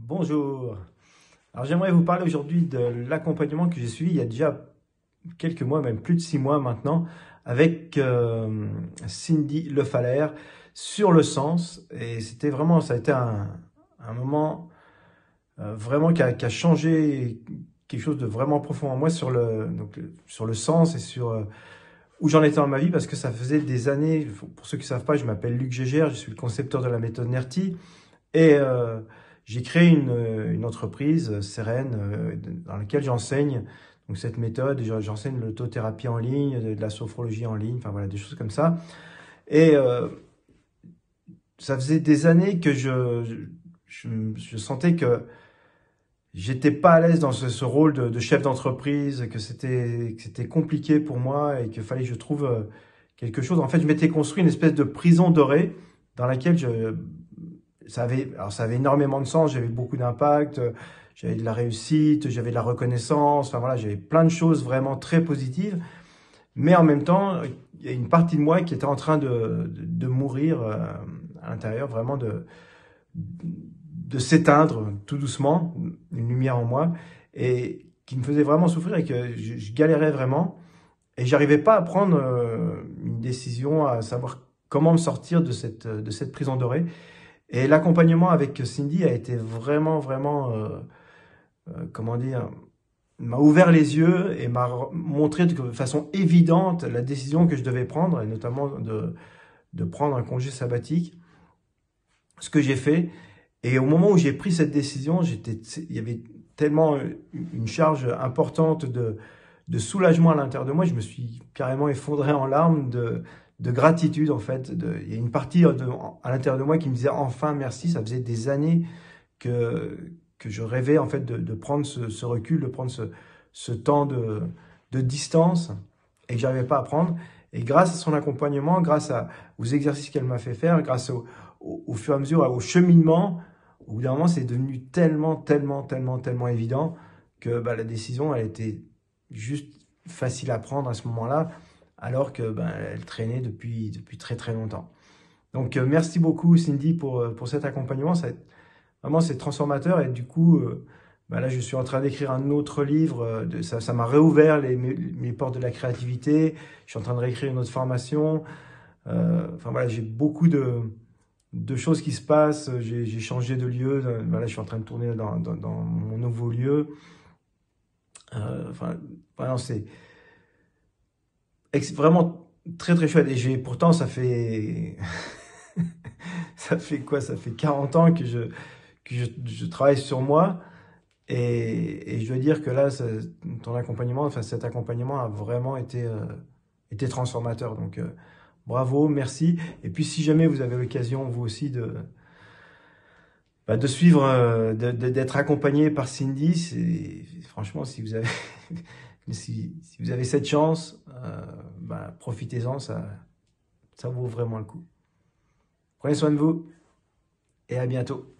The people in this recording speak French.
Bonjour. Alors j'aimerais vous parler aujourd'hui de l'accompagnement que j'ai suivi il y a déjà quelques mois, même plus de 6 mois maintenant, avec Cindy Lefalaire sur le sens. Et c'était vraiment, ça a été un moment vraiment qui a changé quelque chose de vraiment profond en moi sur sur le sens et sur où j'en étais dans ma vie, parce que ça faisait des années. Pour ceux qui ne savent pas, je m'appelle Luc Gégère, je suis le concepteur de la méthode NERTI. Et j'ai créé une entreprise sereine dans laquelle j'enseigne donc cette méthode. J'enseigne l'autothérapie en ligne, de la sophrologie en ligne, enfin voilà, des choses comme ça. Et ça faisait des années que je sentais que j'étais pas à l'aise dans ce rôle de chef d'entreprise, que c'était compliqué pour moi et qu'il fallait que je trouve quelque chose. En fait, je m'étais construit une espèce de prison dorée dans laquelle ça avait énormément de sens, j'avais beaucoup d'impact, j'avais de la réussite, j'avais de la reconnaissance, enfin voilà, j'avais plein de choses vraiment très positives. Mais en même temps, il y a une partie de moi qui était en train de mourir à l'intérieur, vraiment de s'éteindre tout doucement, une lumière en moi, et qui me faisait vraiment souffrir et que je galérais vraiment. Et j'arrivais pas à prendre une décision, à savoir comment me sortir de cette prison dorée. Et l'accompagnement avec Cindy a été vraiment, comment dire, m'a ouvert les yeux et m'a montré de façon évidente la décision que je devais prendre, et notamment de prendre un congé sabbatique, ce que j'ai fait. Et au moment où j'ai pris cette décision, il y avait tellement une charge importante de soulagement à l'intérieur de moi, je me suis carrément effondré en larmes de gratitude en fait. Il y a une partie à l'intérieur de moi qui me disait enfin merci, ça faisait des années que je rêvais en fait de prendre ce recul, de prendre ce temps de distance et que j'arrivais pas à prendre. Et grâce à son accompagnement, aux exercices qu'elle m'a fait faire, grâce au fur et à mesure, au cheminement, au bout d'un moment, c'est devenu tellement évident que la décision, elle était juste facile à prendre à ce moment-là, alors que elle traînait depuis très longtemps. Donc merci beaucoup Cindy pour cet accompagnement. Vraiment, c'est transformateur. Et du coup, là, je suis en train d'écrire un autre livre. Ça m'a réouvert mes portes de la créativité. Je suis en train de réécrire une autre formation. Enfin voilà, j'ai beaucoup de choses qui se passent. J'ai changé de lieu. Voilà, je suis en train de tourner dans mon nouveau lieu. Enfin, vraiment, c'est vraiment très chouette. Et pourtant, ça fait, ça fait quoi? Ça fait 40 ans que je travaille sur moi. Et je dois dire que là, ton accompagnement, enfin cet accompagnement a vraiment été transformateur. Donc bravo, merci. Et puis si jamais vous avez l'occasion, vous aussi, de suivre, d'être accompagné par Cindy, franchement, si vous avez, si vous avez cette chance, profitez-en, ça vaut vraiment le coup. Prenez soin de vous et à bientôt.